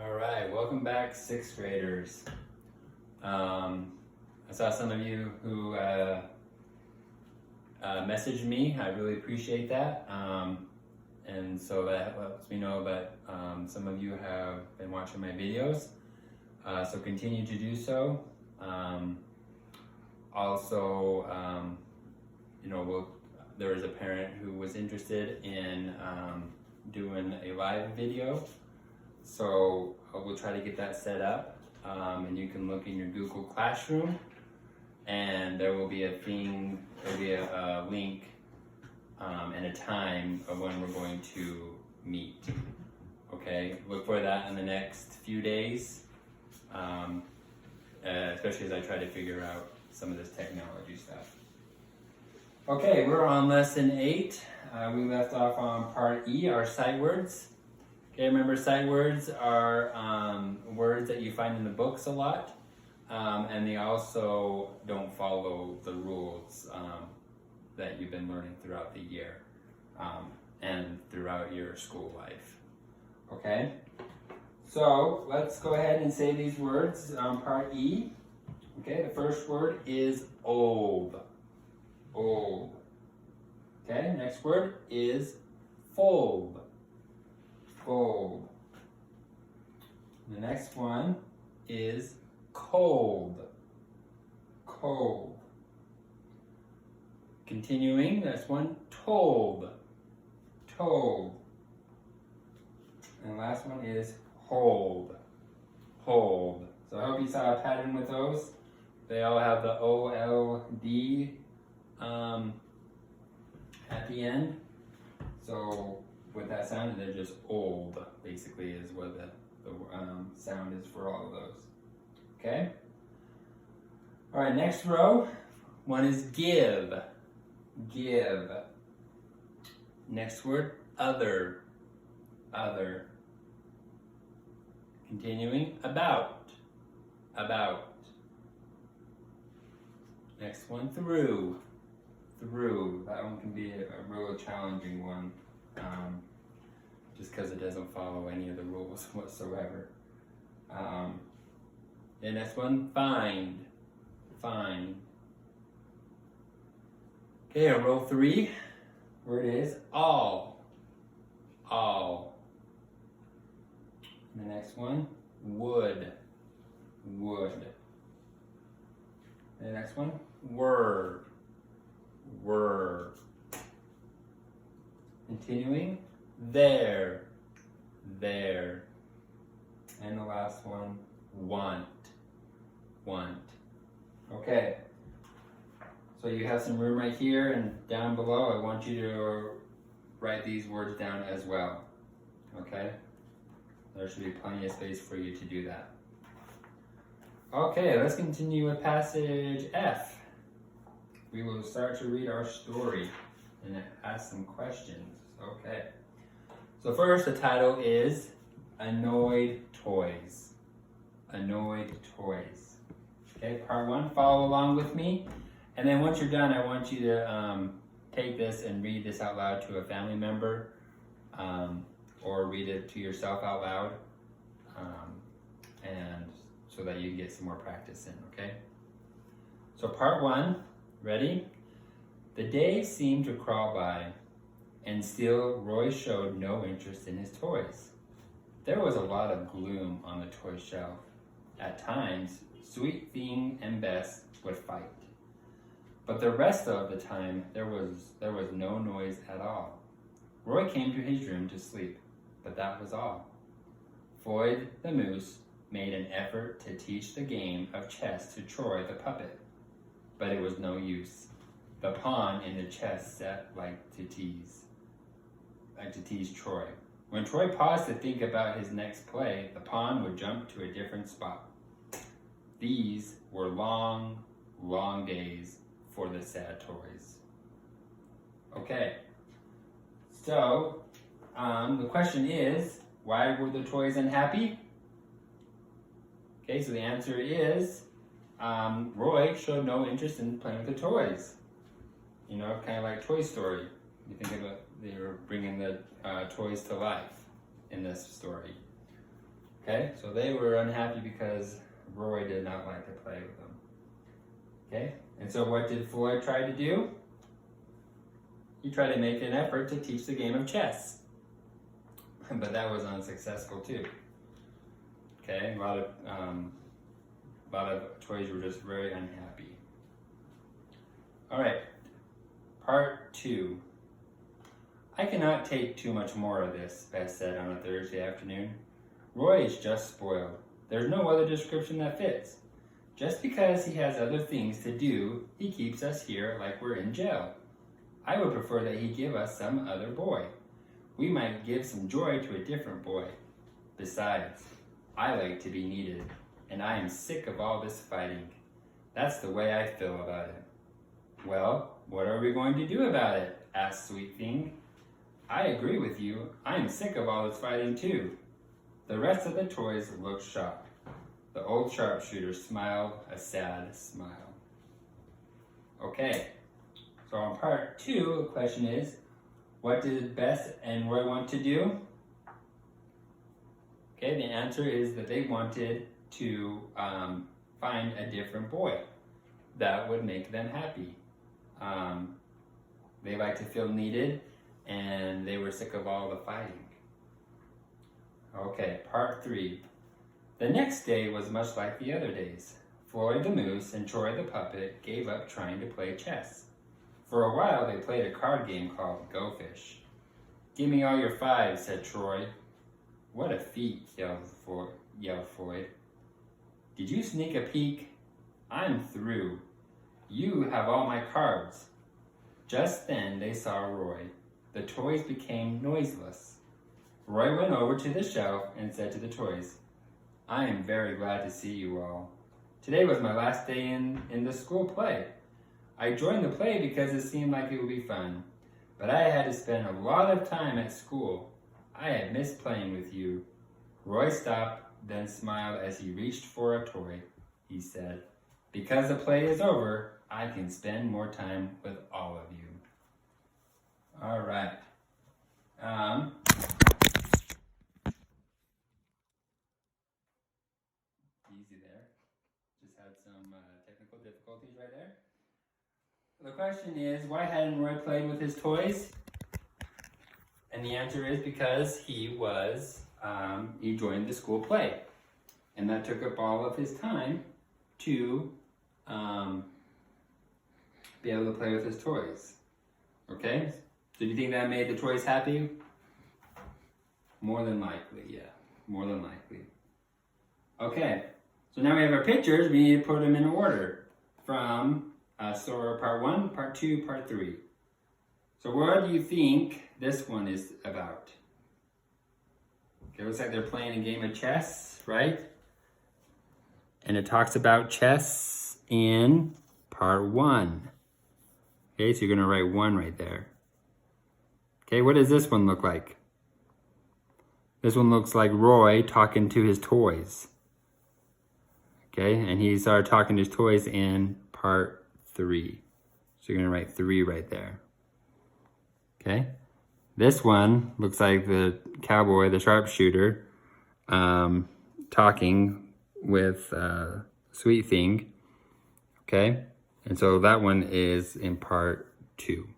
All right, welcome back, sixth graders. I saw some of you who messaged me. I really appreciate that. And so that lets me know that some of you have been watching my videos. So continue to do so. There was a parent who was interested in doing a live video. So we'll try to get that set up, and you can look in your Google Classroom, and there will be a link and a time of when we're going to meet. Okay, look for that in the next few days, especially as I try to figure out some of this technology stuff. Okay, we're on lesson 8. We left off on part E, our sight words. Okay, remember sight words are words that you find in the books a lot, and they also don't follow the rules that you've been learning throughout the year and throughout your school life. Okay, so let's go ahead and say these words on part E. Okay, the first word is old. Old. Okay, next word is fold. Fold. The next one is cold. Cold. Continuing, that's one, told. Told. And the last one is hold. Hold. So I hope you saw a pattern with those. They all have the O-L-D at the end. So with that sound, they're just old, basically, is what the sound is for all of those. Okay? All right, next row. One is give. Give. Next word, other. Other. Continuing, about. About. Next one, through. Through. That one can be a real challenging one. Just because it doesn't follow any of the rules whatsoever. The next one, find. Find. Okay, on row 3, word is all. All. The next one, would. Would. The next one, were. Were. Continuing, there. There. And the last one, want. Want. Okay. So you have some room right here, and down below I want you to write these words down as well. Okay? There should be plenty of space for you to do that. Okay, let's continue with passage F. We will start to read our story and ask some questions. Okay. So first, the title is Annoyed Toys. Annoyed Toys. Okay, part 1, follow along with me. And then once you're done, I want you to take this and read this out loud to a family member, or read it to yourself out loud, and so that you can get some more practice in, okay? So part 1, ready? The day seemed to crawl by, and still Roy showed no interest in his toys. There was a lot of gloom on the toy shelf. At times, Sweet Thing and Bess would fight. But the rest of the time, there was no noise at all. Roy came to his room to sleep, but that was all. Floyd the Moose made an effort to teach the game of chess to Troy the puppet, but it was no use. The pawn in the chess set liked to tease Troy. When Troy paused to think about his next play, the pawn would jump to a different spot. These were long, long days for the sad toys. Okay, so the question is, why were the toys unhappy? Okay, so the answer is, Roy showed no interest in playing with the toys. You know, kind of like Toy Story. You think about, they were bringing the toys to life in this story. Okay, so they were unhappy because Roy did not like to play with them. Okay, and so what did Floyd try to do? He tried to make an effort to teach the game of chess. But that was unsuccessful too. Okay, a lot of toys were just very unhappy. All right, part 2. I cannot take too much more of this, Beth said on a Thursday afternoon. Roy is just spoiled. There's no other description that fits. Just because he has other things to do, he keeps us here like we're in jail. I would prefer that he give us some other boy. We might give some joy to a different boy. Besides, I like to be needed, and I am sick of all this fighting. That's the way I feel about it. Well, what are we going to do about it? Asked Sweet Thing. I agree with you. I am sick of all this fighting too. The rest of the toys looked shocked. The old sharpshooter smiled a sad smile. Okay, so on part 2, the question is, what did Bess and Roy want to do? Okay, the answer is that they wanted to find a different boy that would make them happy. They like to feel needed, and they were sick of all the fighting. Okay, part 3. The next day was much like the other days. Floyd the Moose and Troy the Puppet gave up trying to play chess. For a while, they played a card game called Go Fish. Give me all your 5s, said Troy. What a feat, yelled Floyd. Did you sneak a peek? I'm through. You have all my cards. Just then they saw Roy. The toys became noiseless. Roy went over to the shelf and said to the toys, I am very glad to see you all. Today was my last day in the school play. I joined the play because it seemed like it would be fun, but I had to spend a lot of time at school. I had missed playing with you. Roy stopped, then smiled as he reached for a toy. He said, because the play is over, I can spend more time with all of you. All right. Easy there. Just had some technical difficulties right there. The question is, why hadn't Roy played with his toys? And the answer is because he joined the school play. And that took up all of his time to be able to play with his toys. Okay? So do you think that made the toys happy? More than likely, yeah. More than likely. Okay. So now we have our pictures. We need to put them in order from so part 1, part 2, part 3. So what do you think this one is about? Okay, looks like they're playing a game of chess, right? And it talks about chess in part 1. Okay, so you're gonna write 1 right there. Okay, what does this one look like? This one looks like Roy talking to his toys. Okay, and he started talking to his toys in part 3. So you're gonna write 3 right there. Okay, this one looks like the cowboy, the sharpshooter, talking with Sweet Thing. Okay, and so that one is in part 2.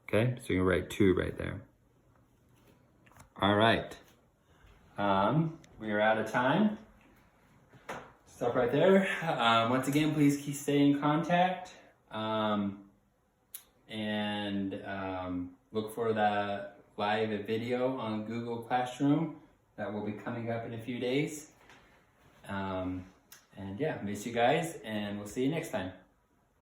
Okay, so you can write 2 right there. All right, we are out of time. Stop right there. Once again, please stay in contact. And look for the live video on Google Classroom that will be coming up in a few days. And yeah, miss you guys, and we'll see you next time.